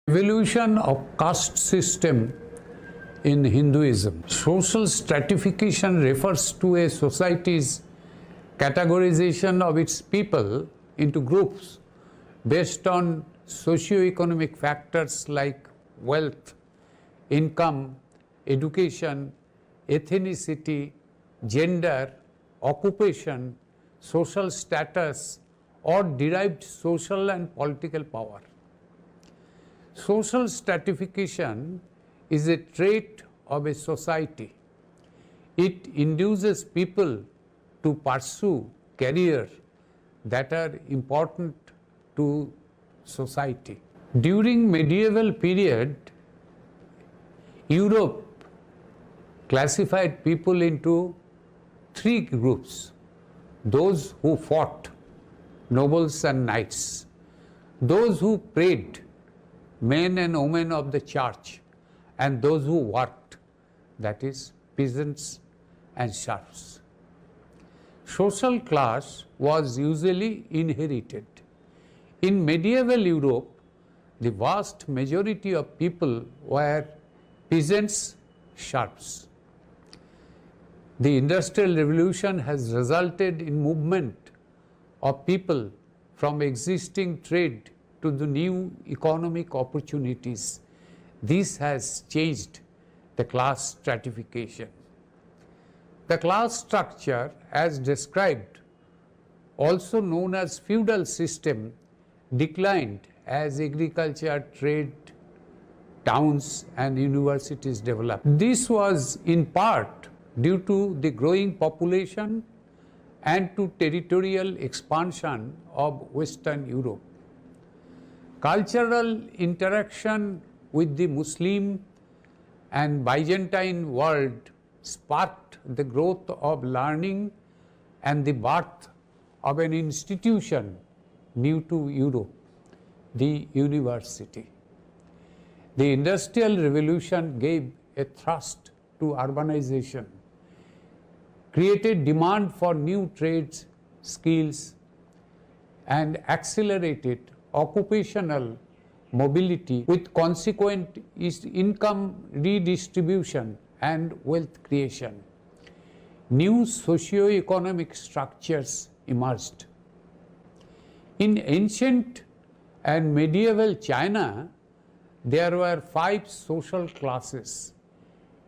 Evolution of caste system in Hinduism. Social stratification refers to a society's categorization of its people into groups based on socio-economic factors like wealth, income, education, ethnicity, gender, occupation, social status, or derived social and political power. Social stratification is a trait of a society. It induces people to pursue careers that are important to society. During medieval period, Europe classified people into three groups: those who fought, nobles and knights; those who prayed, men and women of the church; and those who worked, that is, peasants and serfs. Social class was usually inherited. In medieval Europe, the vast majority of people were peasants, serfs. The Industrial Revolution has resulted in movement of people from existing trade to the new economic opportunities. This has changed the class stratification. The class structure, as described, also known as feudal system, declined as agriculture, trade, towns and universities developed. This was in part due to the growing population and to territorial expansion of Western Europe. Cultural interaction with the Muslim and Byzantine world sparked the growth of learning and the birth of an institution new to Europe, the university. The Industrial Revolution gave a thrust to urbanization, created demand for new trades, skills, and accelerated occupational mobility with consequent income redistribution and wealth creation. New socio-economic structures emerged. In ancient and medieval China, there were 5 social classes,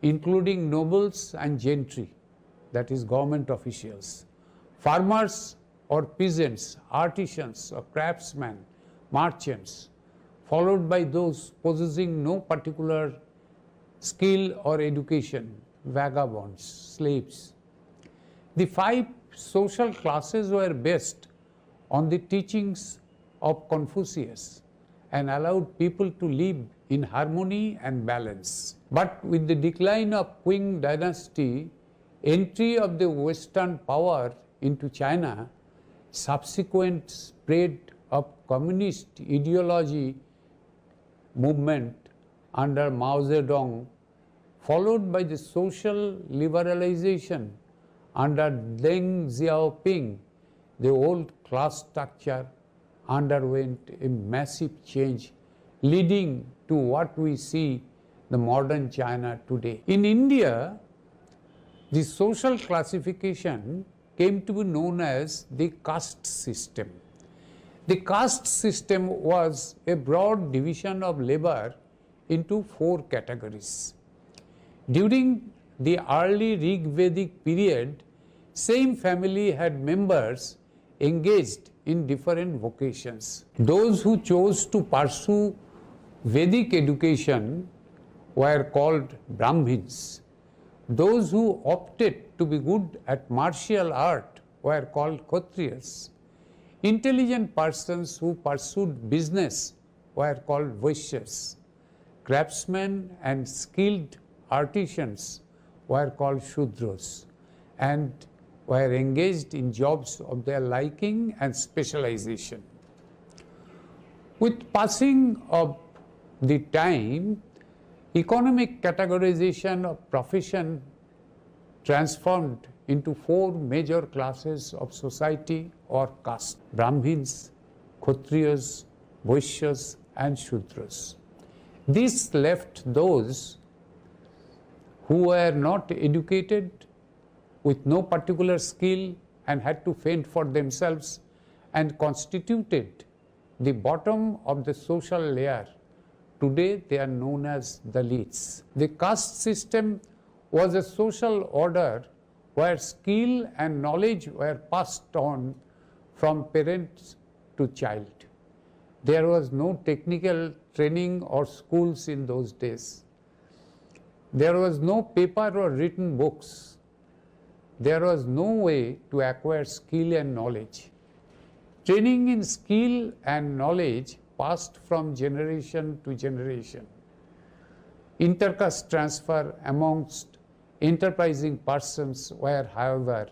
including nobles and gentry, that is, government officials, farmers or peasants, artisans or craftsmen, merchants, followed by those possessing no particular skill or education, vagabonds, slaves. The 5 social classes were based on the teachings of Confucius and allowed people to live in harmony and balance. But with the decline of Qing dynasty, entry of the Western power into China, subsequent spread of communist ideology movement under Mao Zedong, followed by the social liberalization under Deng Xiaoping, the old class structure underwent a massive change, leading to what we see the modern China today. In India, the social classification came to be known as the caste system. The caste system was a broad division of labor into 4 categories. During the early Rig Vedic period, same family had members engaged in different vocations. Those who chose to pursue Vedic education were called Brahmins. Those who opted to be good at martial art were called Kshatriyas. Intelligent persons who pursued business were called Vaishyas. Craftsmen and skilled artisans were called Shudras and were engaged in jobs of their liking and specialization. With passing of the time, economic categorization of profession transformed into 4 major classes of society or caste: Brahmins, Kshatriyas, Vaishyas and Shudras. This left those who were not educated with no particular skill and had to fend for themselves and constituted the bottom of the social layer. Today they are known as Dalits. The caste system was a social order where skill and knowledge were passed on from parents to child. There was no technical training or schools in those days. There was no paper or written books. There was no way to acquire skill and knowledge. Training in skill and knowledge passed from generation to generation. Intercaste transfer amongst enterprising persons were, however,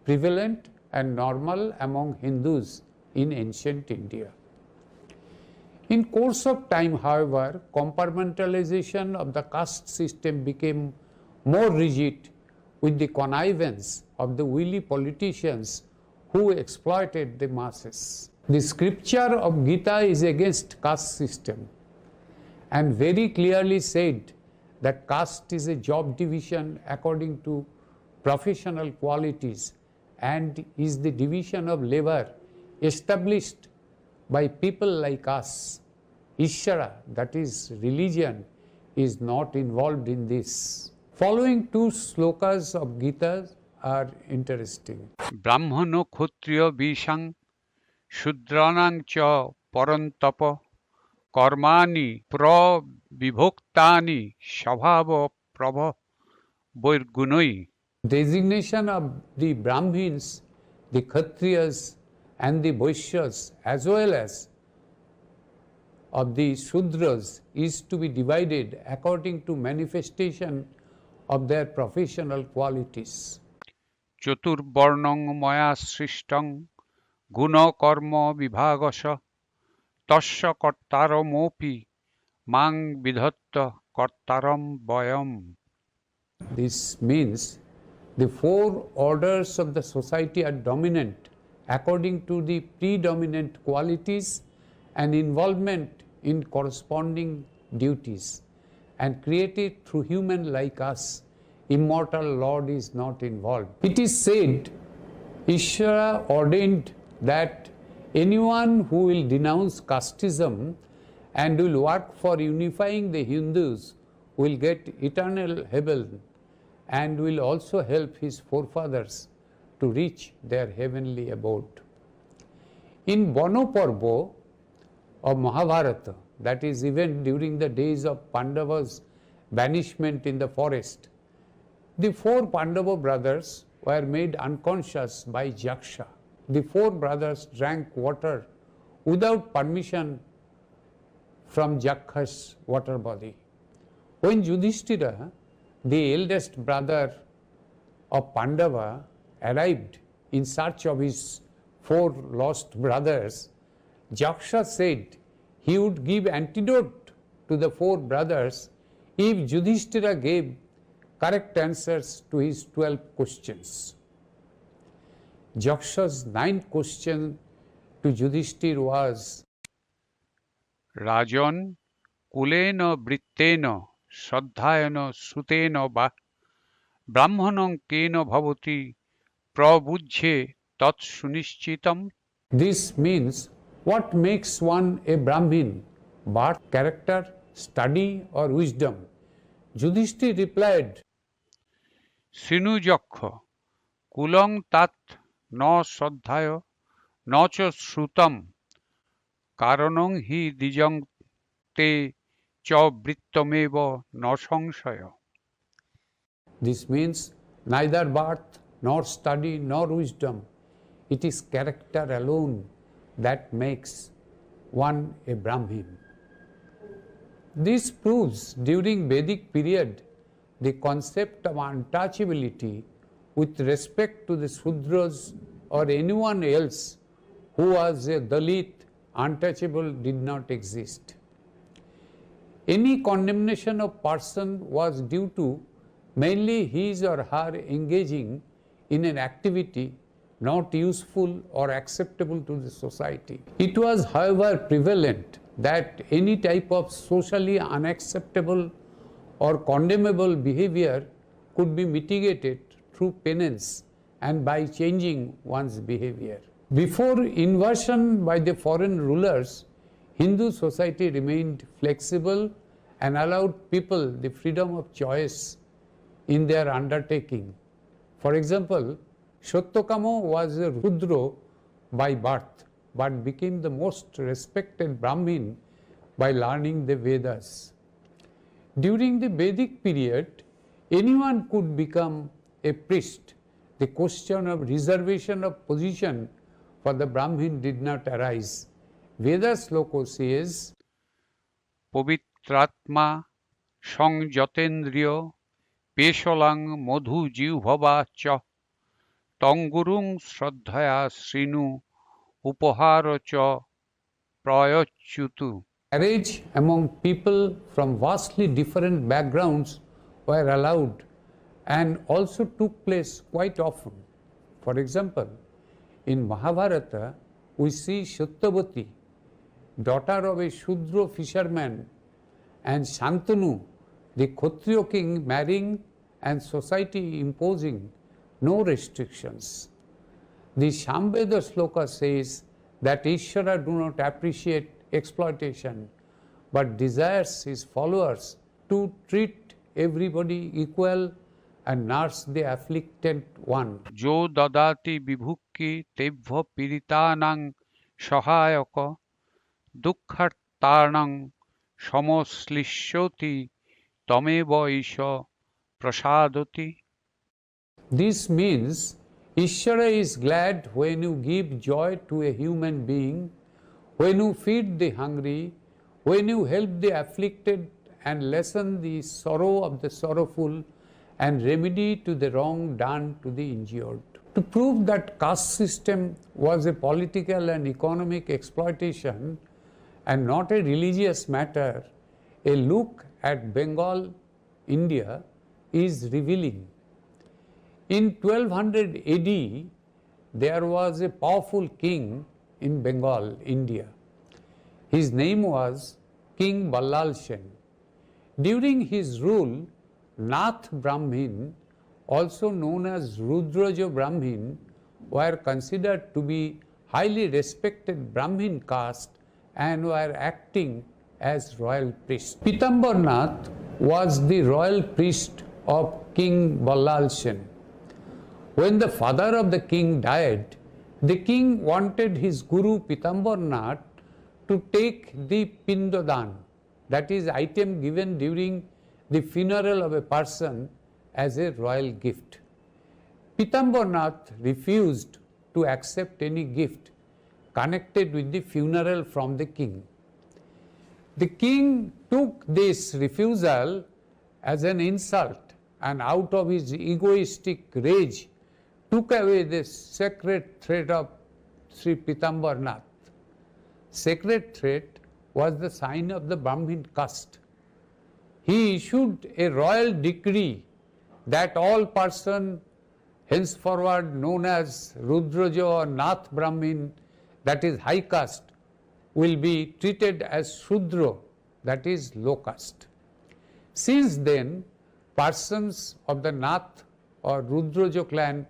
prevalent and normal among Hindus in ancient India. In course of time, however, compartmentalization of the caste system became more rigid with the connivance of the wily politicians who exploited the masses. The scripture of Gita is against caste system and very clearly said that caste is a job division according to professional qualities and is the division of labor established by people like us. Ishvara, that is religion, is not involved in this. Following two slokas of Gita are interesting. Brahmano Kshatriya Vishang Shudranang cha Parantapa Karmani Pravibhoktani Shabhava Prabha Vairgunoi. Designation of the Brahmins, the Kshatriyas and the Vaishyas as well as of the Shudras is to be divided according to manifestation of their professional qualities. Chaturvarnang maya srishtang guna karma vibhagasa tasya kartaramopi mang vidhatta kartaram vayam. This means the four orders of the society are dominant according to the predominant qualities and involvement in corresponding duties, and created through human like us. Immortal Lord is not involved. It is said, Ishvara ordained that anyone who will denounce casteism and will work for unifying the Hindus will get eternal heaven and will also help his forefathers to reach their heavenly abode. In Bono Parvo of Mahabharata, that is even during the days of Pandavas' banishment in the forest, the four Pandava brothers were made unconscious by Jaksha. The four brothers drank water without permission from Jaksha's water body. When Yudhishthira, the eldest brother of Pandava, arrived in search of his four lost brothers, Jaksha said he would give antidote to the four brothers if Yudhishthira gave correct answers to his 12 questions. Jaksha's 9th question to Yudhishthira was, Rajan kulena vrittena shraddhayana sutena va brahmanam kena bhavati prabhujye tat sunishchitam. This means, what makes one a Brahmin? Birth, character, study or wisdom? Yudhishthira replied, Sinujakha kulang tat na shraddhaya na cha shrutam karanang hi dijang te cha vrittameva na samshaya. This means neither birth, nor study, nor wisdom. It is character alone that makes one a Brahmin. This proves during Vedic period the concept of untouchability with respect to the Sudras or anyone else who was a Dalit, untouchable did not exist. Any condemnation of person was due to mainly his or her engaging in an activity not useful or acceptable to the society. It was, however, prevalent that any type of socially unacceptable or condemnable behavior could be mitigated through penance and by changing one's behavior. Before invasion by the foreign rulers, Hindu society remained flexible and allowed people the freedom of choice in their undertaking. For example, Satyakama was a Rudra by birth, but became the most respected Brahmin by learning the Vedas. During the Vedic period, anyone could become a priest. The question of reservation of position for the Brahmin did not arise. Veda sloka says, Povitratma Sangjatendriya Peshalang Madhu Jivhava Cha Tangurung Shraddhaya Srinu Upahara Cha Prayachyutu. marriage among people from vastly different backgrounds were allowed and also took place quite often. For example, in Mahabharata, we see Satyavati, daughter of a Shudra fisherman, and Shantanu, the Kshatriya king, marrying and society imposing no restrictions. The Samveda sloka says that Ishvara do not appreciate exploitation but desires his followers to treat everybody equal and nurse the afflicted one. Jo dadati vibhukki tebhya piritanang sahayaka dukkhartanang samoslishyoti tameva isha prasadati. This means Ishvara is glad when you give joy to a human being, when you feed the hungry, when you help the afflicted and lessen the sorrow of the sorrowful and remedy to the wrong done to the injured. To prove that caste system was a political and economic exploitation and not a religious matter, a look at Bengal, India is revealing. In 1200 AD, there was a powerful king in Bengal, India. His name was King Ballal Sen. During his rule, Nath Brahmin, also known as Rudraja Brahmin, were considered to be highly respected Brahmin caste and were acting as royal priests. Pitambar Nath was the royal priest of King Ballal Sen. When the father of the king died, the king wanted his guru Pitambar Nath to take the Pindadan, that is, item given during the funeral of a person, as a royal gift. Pitambar Nath refused to accept any gift connected with the funeral from the king. The king took this refusal as an insult and out of his egoistic rage took away the sacred thread of Sri Pitambar Nath. Sacred thread was the sign of the Brahmin caste. He issued a royal decree that all persons henceforward known as Rudraja or Nath Brahmin, that is high caste, will be treated as Shudra, that is low caste. Since then, persons of the Nath or Rudraja clan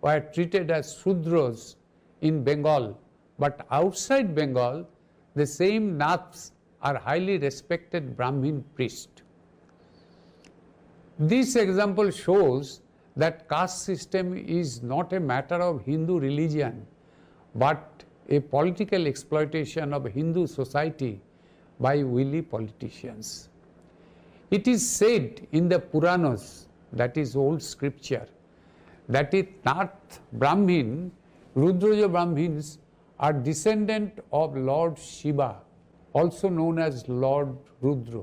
were treated as Shudras in Bengal, but outside Bengal, the same Naths are highly respected Brahmin priests. This example shows that caste system is not a matter of Hindu religion, but a political exploitation of Hindu society by wily politicians. It is said in the Puranas, that is old scripture, that Nath Brahmin, Rudraja Brahmins are descendant of Lord Shiva, also known as Lord Rudra.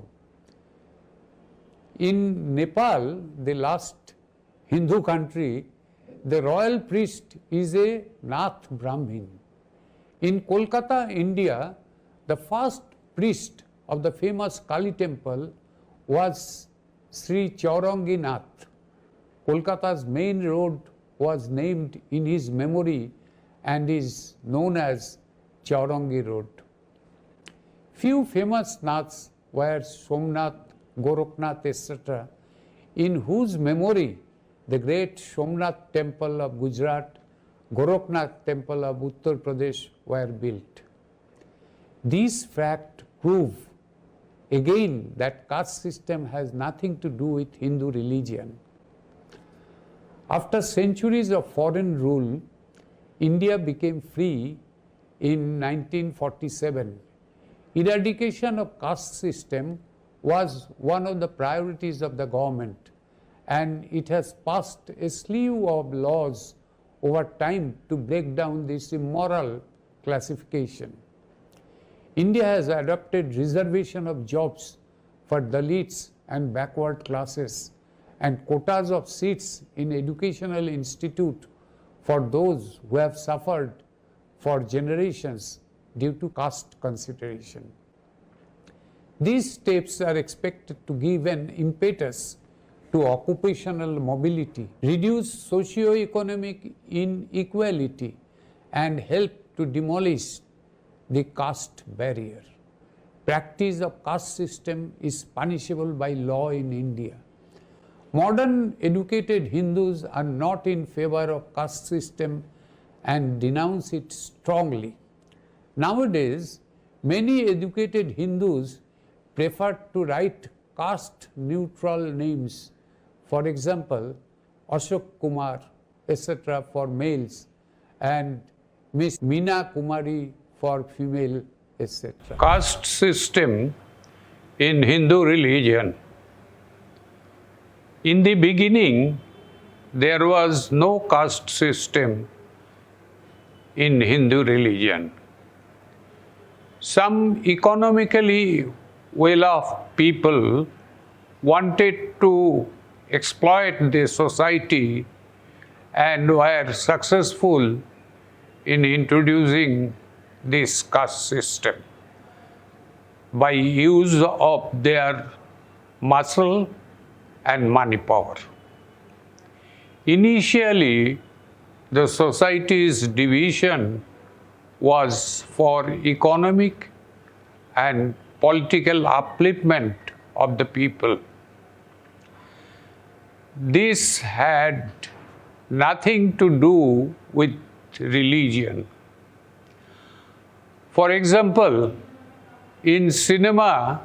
In Nepal, the last Hindu country, the royal priest is a Nath Brahmin. In Kolkata, India, the first priest of the famous Kali temple was Sri Chaurangi Nath. Kolkata's main road was named in his memory and is known as Chaurangi Road. Few famous naths were Somnath, Gorakhnath, etc., in whose memory the great Somnath temple of Gujarat, Gorakhnath temple of Uttar Pradesh were built. These facts prove again that caste system has nothing to do with Hindu religion. After centuries of foreign rule, India became free in 1947. Eradication of caste system was one of the priorities of the government, and it has passed a slew of laws over time to break down this immoral classification. India has adopted reservation of jobs for Dalits and backward classes and quotas of seats in educational institute for those who have suffered for generations due to caste consideration. These steps are expected to give an impetus to occupational mobility, reduce socio-economic inequality, and help to demolish the caste barrier. Practice of caste system is punishable by law in India. Modern educated Hindus are not in favor of caste system and denounce it strongly. Nowadays, many educated Hindus prefer to write caste neutral names. For example, Ashok Kumar, etc. for males and Miss Meena Kumari for female, etc. Caste system in Hindu religion. In the beginning, there was no caste system in Hindu religion. Some economically well-off people wanted to exploit the society and were successful in introducing this caste system by use of their muscle and money power. Initially, the society's division was for economic and political upliftment of the people. This had nothing to do with religion. For example, in cinema,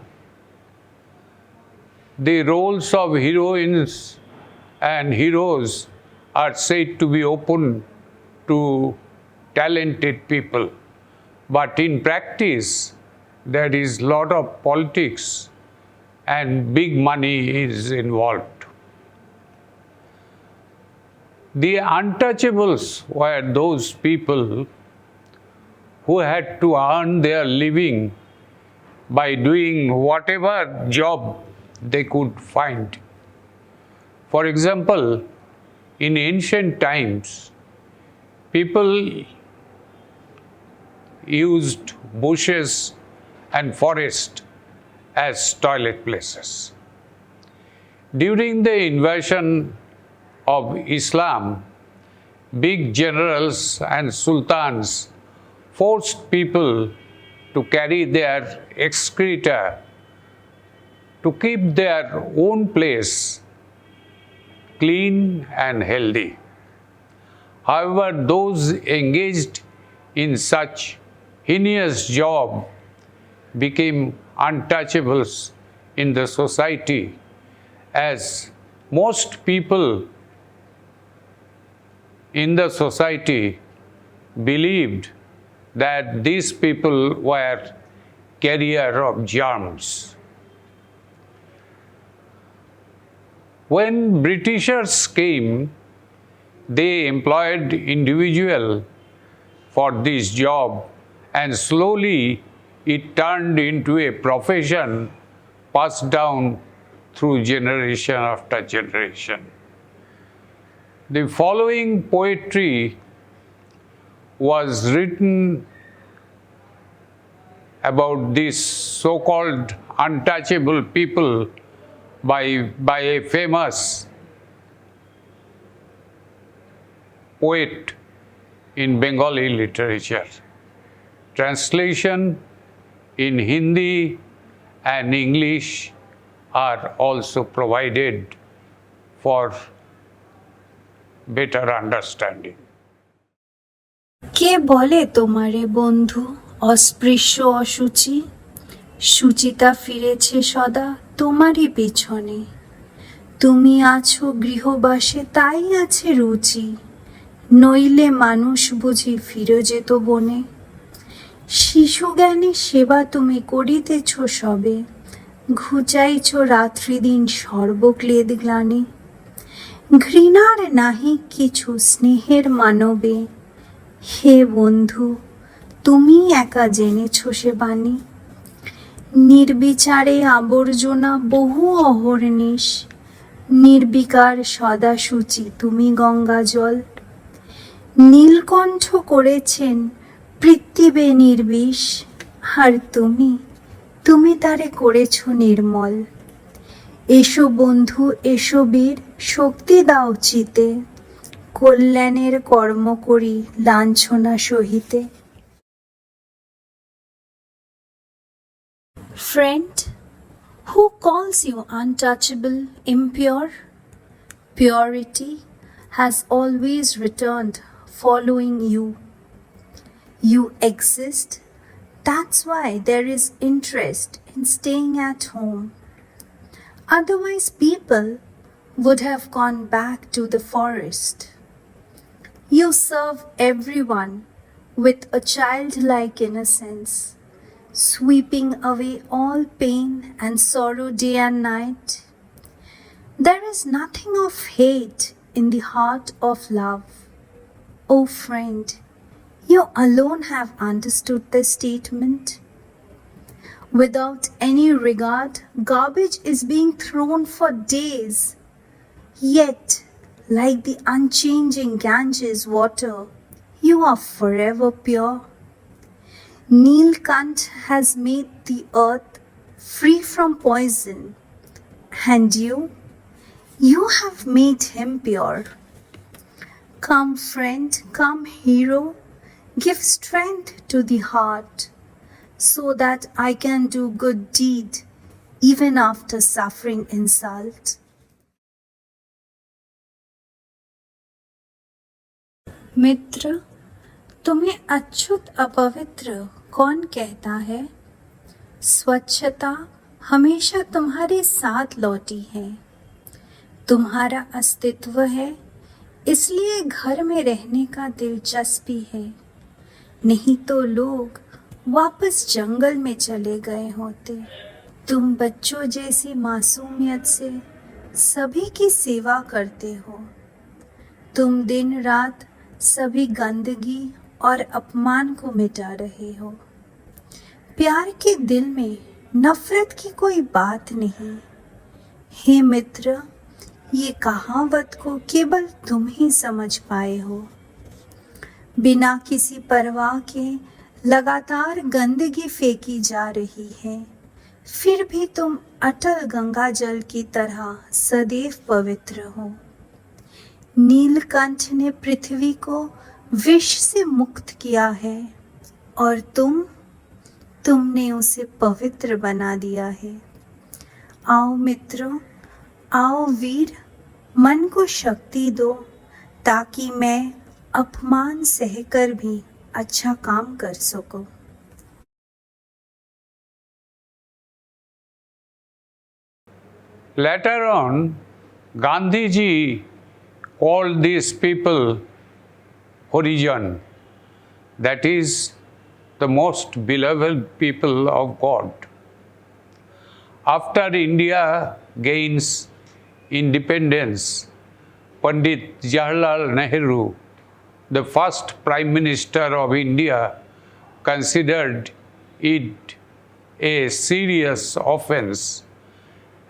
the roles of heroines and heroes are said to be open to talented people. But in practice, there is a lot of politics and big money is involved. The untouchables were those people who had to earn their living by doing whatever job they could find. For example, in ancient times, people used bushes and forest as toilet places. During the invasion of Islam, big generals and sultans forced people to carry their excreta to keep their own place clean and healthy. However, those engaged in such heinous job became untouchables in the society, as most people in the society believed that these people were carriers of germs. When Britishers came, they employed individuals for this job, and slowly it turned into a profession passed down through generation after generation. The following poetry was written about these so-called untouchable people by a famous poet in Bengali literature. Translation in Hindi and English are also provided for better understanding. কে বলে তোমারে বন্ধু অস্পৃশ্য অসুচি, সুচিতা ফিরেছে সদা তোমারই পিছনে, তুমি আছো গৃহবাসে তাই আছে রুচি, নইলে মানুষ বুঝি ফিরে যেত বনে, শিশু জ্ঞানে সেবা তুমি করিতেছ সবে, ঘুচাইছ রাত্রিদিন সর্বক্লেদ গ্লানি, ঘৃণার নাহি কিছু স্নেহের মানবে, হে বন্ধু তুমি একা জেনেছ সে বাণী, নির্বিচারে আবর্জনা বহু অহর্নিশ, নির্বিকার সদা সূচি তুমি গঙ্গা জল, নীলকণ্ঠ করেছেন পৃথিবী নির্বিষ, আর তুমি তারে করেছ নির্মল, এসো বন্ধু এসো বীর শক্তি দাও চিতে, কল্যাণের কর্ম করি লাঞ্ছনা সহিতে। Friend, who calls you untouchable, impure? Purity has always returned following you. You exist, that's why there is interest in staying at home. Otherwise, people would have gone back to the forest. You serve everyone with a childlike innocence, sweeping away all pain and sorrow day and night. There is nothing of hate in the heart of love. Oh friend, you alone have understood this statement. Without any regard, garbage is being thrown for days. Yet, like the unchanging Ganges water, you are forever pure. Neelkant has made the earth free from poison, and you have made him pure. Come friend, come hero, give strength to the heart, so that I can do good deed even after suffering insult. मित्र, तुम्हें अछूत अपवित्र कौन कहता है? स्वच्छता हमेशा तुम्हारे साथ लौटी है, तुम्हारा अस्तित्व है, इसलिए घर में रहने का दिलचस्पी है, नहीं तो लोग वापस जंगल में चले गए होते। तुम बच्चों जैसी मासूमियत से सभी की सेवा करते हो, तुम दिन रात सभी गंदगी और अपमान को मिटा रहे हो। प्यार के दिल में नफरत की कोई बात नहीं। हे मित्र, ये कहावत को केवल तुम ही समझ पाए हो। बिना किसी परवाह के लगातार गंदगी फेंकी जा रही है, फिर भी तुम अटल गंगा जल की तरह सदैव पवित्र हो। नीलकंठ ने पृथ्वी को विष से मुक्त किया है और तुमने उसे पवित्र बना दिया है। आओ मित्रों, आओ वीर, मन को शक्ति दो ताकि मैं अपमान सहकर भी अच्छा काम कर सकूं। Later on, Gandhiji called these people Horijan, that is, the most beloved people of God. After India gains independence, Pandit Jawaharlal Nehru, the first Prime Minister of India, considered it a serious offense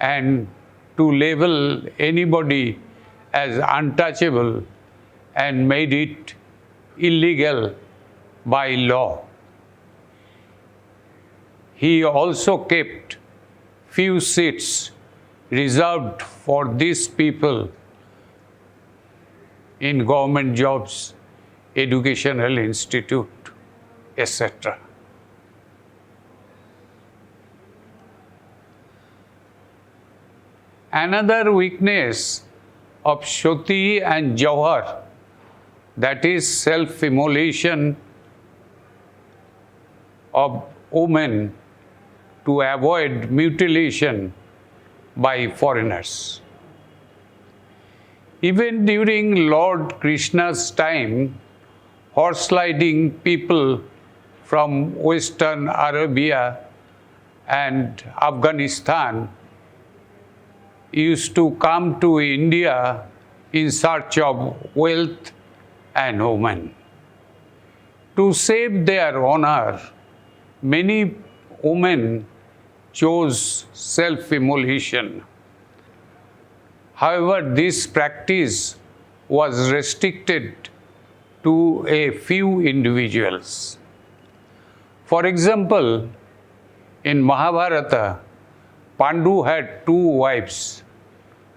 and to label anybody as untouchable and made it illegal by law. He also kept few seats reserved for these people in government jobs, educational institute, etc. Another weakness of Shoti and Jauhar, that is self-immolation of women to avoid mutilation by foreigners. Even during Lord Krishna's time, horse-riding people from Western Arabia and Afghanistan used to come to India in search of wealth and women. To save their honor, many women chose self-immolation. However, this practice was restricted to a few individuals. For example, in Mahabharata, Pandu had two wives,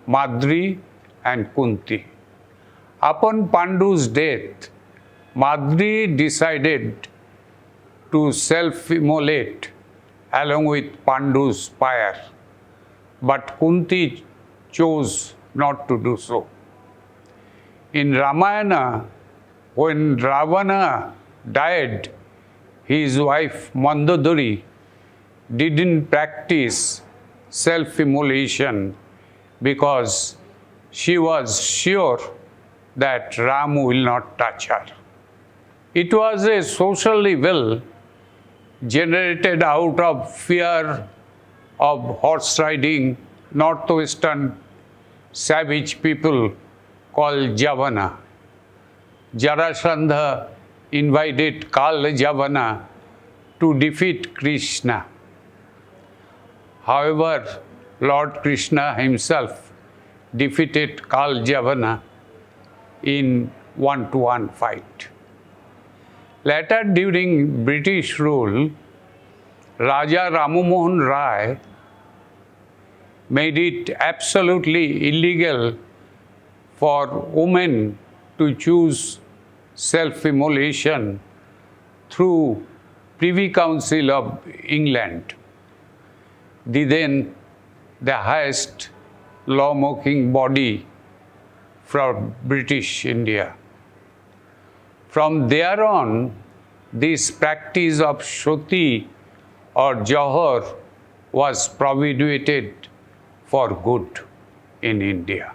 Madri and Kunti. Upon Pandu's death, Madri decided to self-immolate along with Pandu's pyre, but Kunti chose not to do so. In Ramayana, when Ravana died, his wife Mandodari didn't practice self-immolation because she was sure that Ram will not touch her. It was a social evil generated out of fear of horse riding northwestern savage people called Javana. Jarasandha invited Kal Javana to defeat Krishna. However, Lord Krishna himself defeated Kal Javana in one-to-one fight. Later, during British rule, Raja Ramomohan Rai made it absolutely illegal for women to choose self-immolation through Privy Council of England, the highest law-making body from British India. From there on, this practice of Shoti or Jauhar was prohibited for good in India.